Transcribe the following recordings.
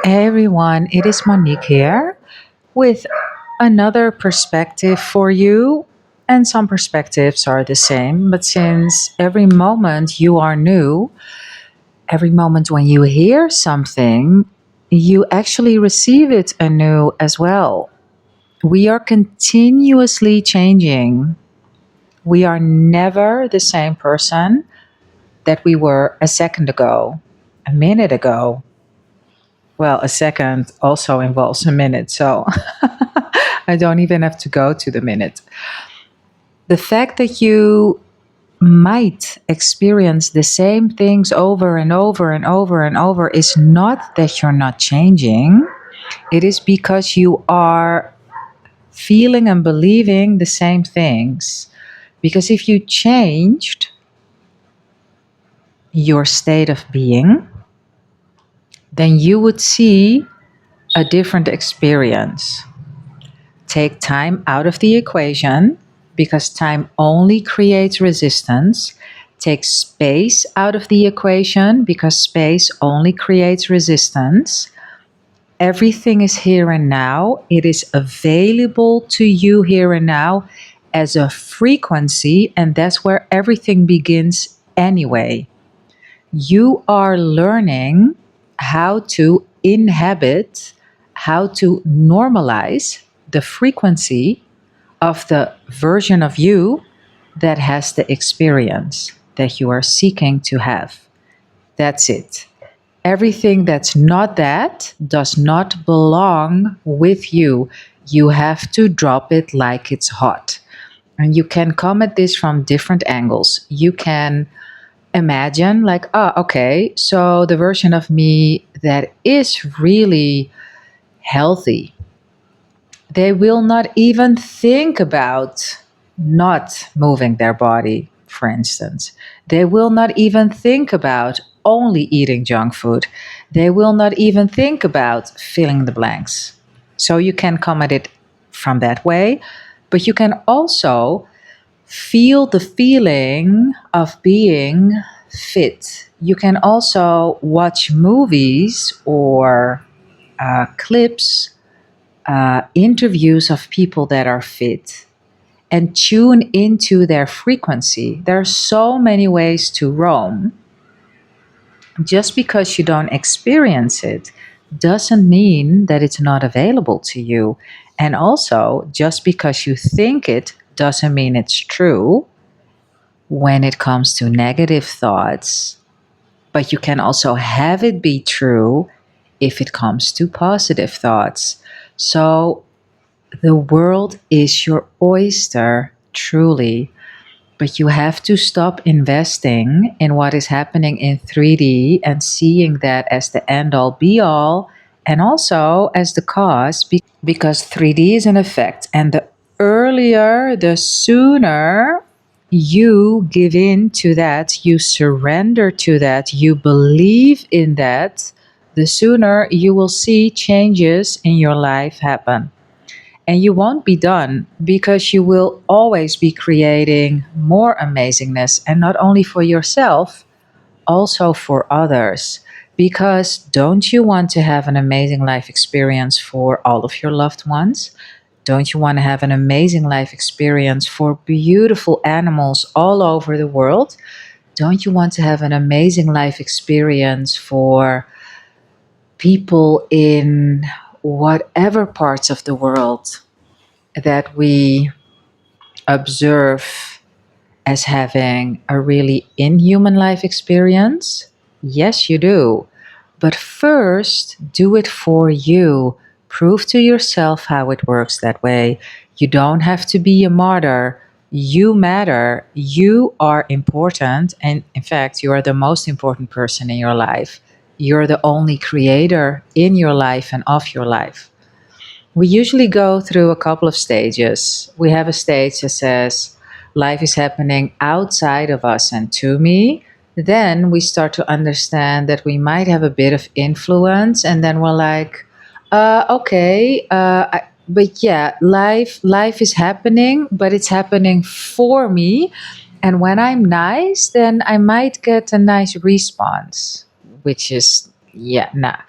everyone, it is Monique here with another perspective for you. And some perspectives are the same, but since every moment you are new, every moment when you hear something, you actually receive it anew as well. We are continuously changing. We are never the same person that we were a second ago, a minute ago. Well, a second also involves a minute, so I don't even have to go to the minute. The fact that you might experience the same things over and over and over and over is not that you're not changing. It is because you are feeling and believing the same things. Because if you changed your state of being, then you would see a different experience. Take time out of the equation because time only creates resistance. Take space out of the equation because space only creates resistance. Everything is here and now. It is available to you here and now as a frequency, and that's where everything begins anyway. You are learning how to inhabit, how to normalize the frequency of the version of you that has the experience that you are seeking to have. That's it. Everything that's not that does not belong with you. You have to drop it like it's hot. And you can come at this from different angles. You can imagine, like, oh, okay, so the version of me that is really healthy, they will not even think about not moving their body, for instance. They will not even think about only eating junk food. They will not even think about filling the blanks. So you can come at it from that way, but you can also feel the feeling of being fit. You can also watch movies or clips, interviews of people that are fit and tune into their frequency. There are so many ways to roam. Just because you don't experience it doesn't mean that it's not available to you. And also, just because you think it doesn't mean it's true when it comes to negative thoughts. But you can also have it be true if it comes to positive thoughts. So the world is your oyster, truly. But you have to stop investing in what is happening in 3D and seeing that as the end all be all and also as the cause, because 3D is an effect. And the earlier, the sooner you give in to that, you surrender to that, you believe in that, the sooner you will see changes in your life happen. And you won't be done because you will always be creating more amazingness, and not only for yourself, also for others. Because don't you want to have an amazing life experience for all of your loved ones? Don't you want to have an amazing life experience for beautiful animals all over the world? Don't you want to have an amazing life experience for people in whatever parts of the world that we observe as having a really inhuman life experience? Yes, you do. But first, do it for you. Prove to yourself how it works that way. You don't have to be a martyr. You matter. You are important. And in fact, you are the most important person in your life. You're the only creator in your life and of your life. We usually go through a couple of stages. We have a stage that says, life is happening outside of us and to me. Then we start to understand that we might have a bit of influence, and then we're like, okay, but yeah, life is happening, but it's happening for me. And when I'm nice, then I might get a nice response, which is, yeah, nah,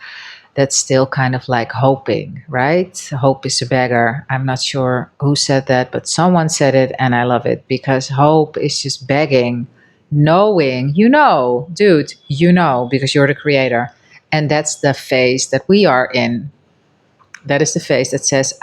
that's still kind of like hoping, right? Hope is a beggar. I'm not sure who said that, but someone said it and I love it because hope is just begging, knowing, dude, because you're the creator. And that's the phase that we are in. That is the phase that says,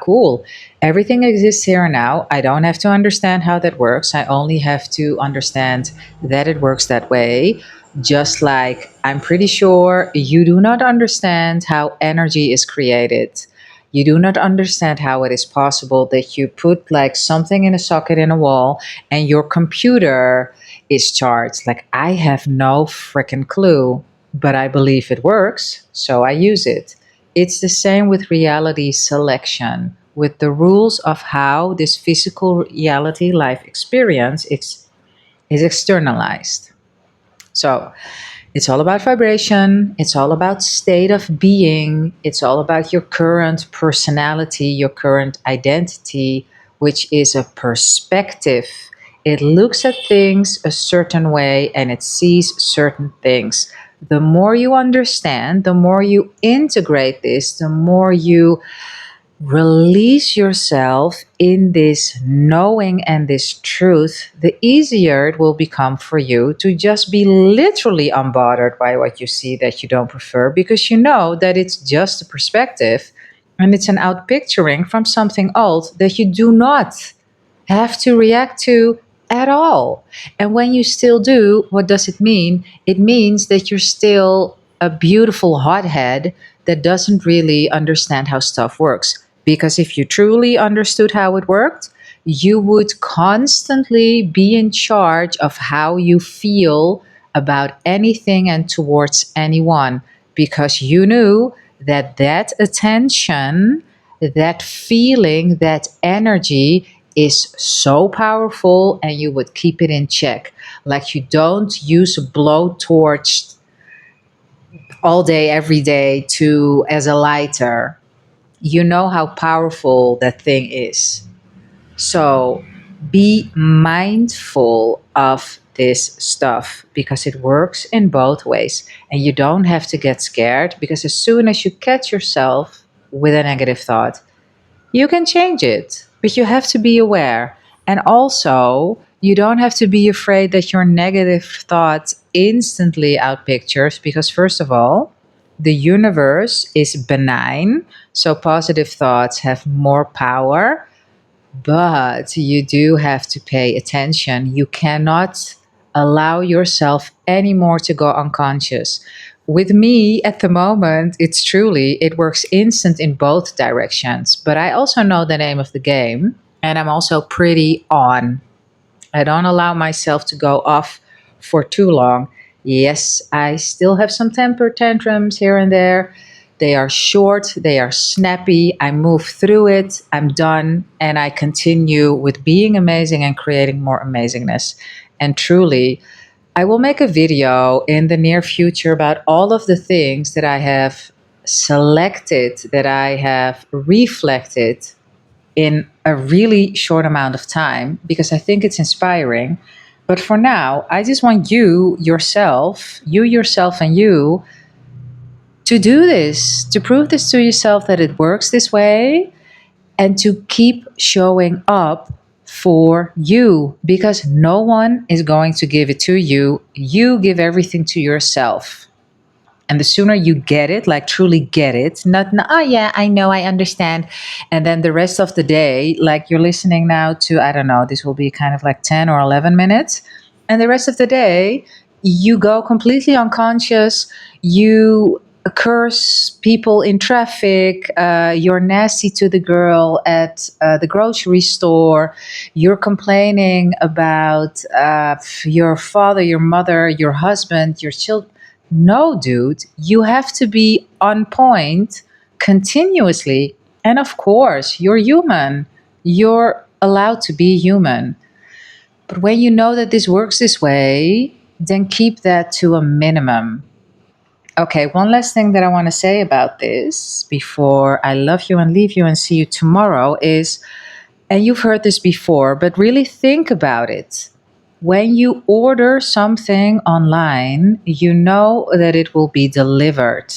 cool. Everything exists here and now. I don't have to understand how that works. I only have to understand that it works that way. Just like I'm pretty sure you do not understand how energy is created. You do not understand how it is possible that you put like something in a socket in a wall and your computer is charged. Like, I have no freaking clue, but I believe it works, so I use it. It's the same with reality selection, with the rules of how this physical reality life experience is externalized. So it's all about vibration, it's all about state of being, it's all about your current personality, your current identity, which is a perspective. It looks at things a certain way and it sees certain things. The more you understand, the more you integrate this, the more you release yourself in this knowing and this truth, the easier it will become for you to just be literally unbothered by what you see that you don't prefer, because you know that it's just a perspective and it's an outpicturing from something old that you do not have to react to at all. And when you still do, what does it mean? It means that you're still a beautiful hothead that doesn't really understand how stuff works. Because if you truly understood how it worked, you would constantly be in charge of how you feel about anything and towards anyone, because you knew that that attention, that feeling, that energy is so powerful and you would keep it in check. Like, you don't use a blowtorch all day, every day to as a lighter. You know how powerful that thing is. So be mindful of this stuff because it works in both ways. And you don't have to get scared, because as soon as you catch yourself with a negative thought, you can change it, but you have to be aware. And also, you don't have to be afraid that your negative thoughts instantly outpictures, because, first of all, the universe is benign, so positive thoughts have more power, but you do have to pay attention. You cannot allow yourself anymore to go unconscious. With me at the moment, it works instant in both directions. But I also know the name of the game and I'm also pretty on. I don't allow myself to go off for too long. Yes, I still have some temper tantrums here and there. They are short, they are snappy. I move through it, I'm done, and I continue with being amazing and creating more amazingness. And truly, I will make a video in the near future about all of the things that I have selected, that I have reflected in a really short amount of time, because I think it's inspiring. But for now, I just want yourself, and you to do this, to prove this to yourself that it works this way, and to keep showing up for you, because no one is going to give it to you. You give everything to yourself. And the sooner you get it, like truly get it, not, oh yeah, I know, I understand. And then the rest of the day, like you're listening now to, I don't know, this will be kind of like 10 or 11 minutes. And the rest of the day, you go completely unconscious. You curse people in traffic. You're nasty to the girl at the grocery store. You're complaining about your father, your mother, your husband, your children. No, dude, you have to be on point continuously. And of course, you're human. You're allowed to be human. But when you know that this works this way, then keep that to a minimum. Okay, one last thing that I want to say about this before I love you and leave you and see you tomorrow is, and you've heard this before, but really think about it. When you order something online, you know that it will be delivered.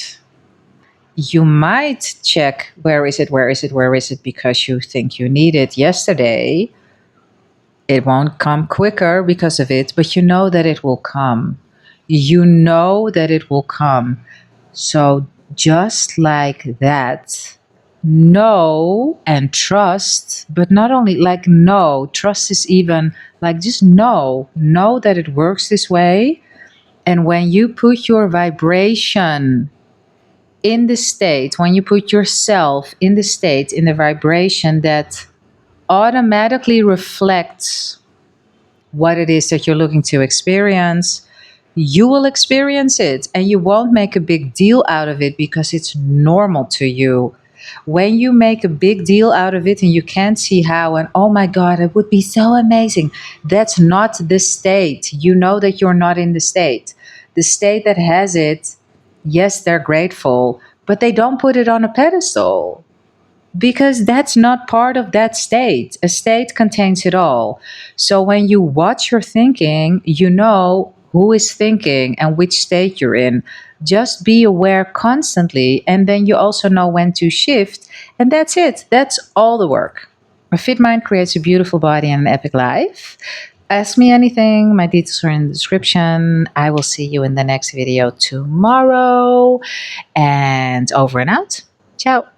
You might check where is it because you think you need it yesterday. It won't come quicker because of it, but you know that it will come. You know that it will come. So just like that, know and trust, but not only like know, trust is even like just know that it works this way. And when you put your vibration in the state, when you put yourself in the state, in the vibration that automatically reflects what it is that you're looking to experience, you will experience it and you won't make a big deal out of it because it's normal to you. When you make a big deal out of it and you can't see how, and oh my God, it would be so amazing, that's not the state. You know that you're not in the state. The state that has it, yes, they're grateful, but they don't put it on a pedestal because that's not part of that state. A state contains it all. So when you watch your thinking, you know who is thinking and which state you're in. Just be aware constantly, and then you also know when to shift. And that's it. That's all the work. A fit mind creates a beautiful body and an epic life. Ask me anything. My details are in the description. I will see you in the next video tomorrow. And over and out. Ciao.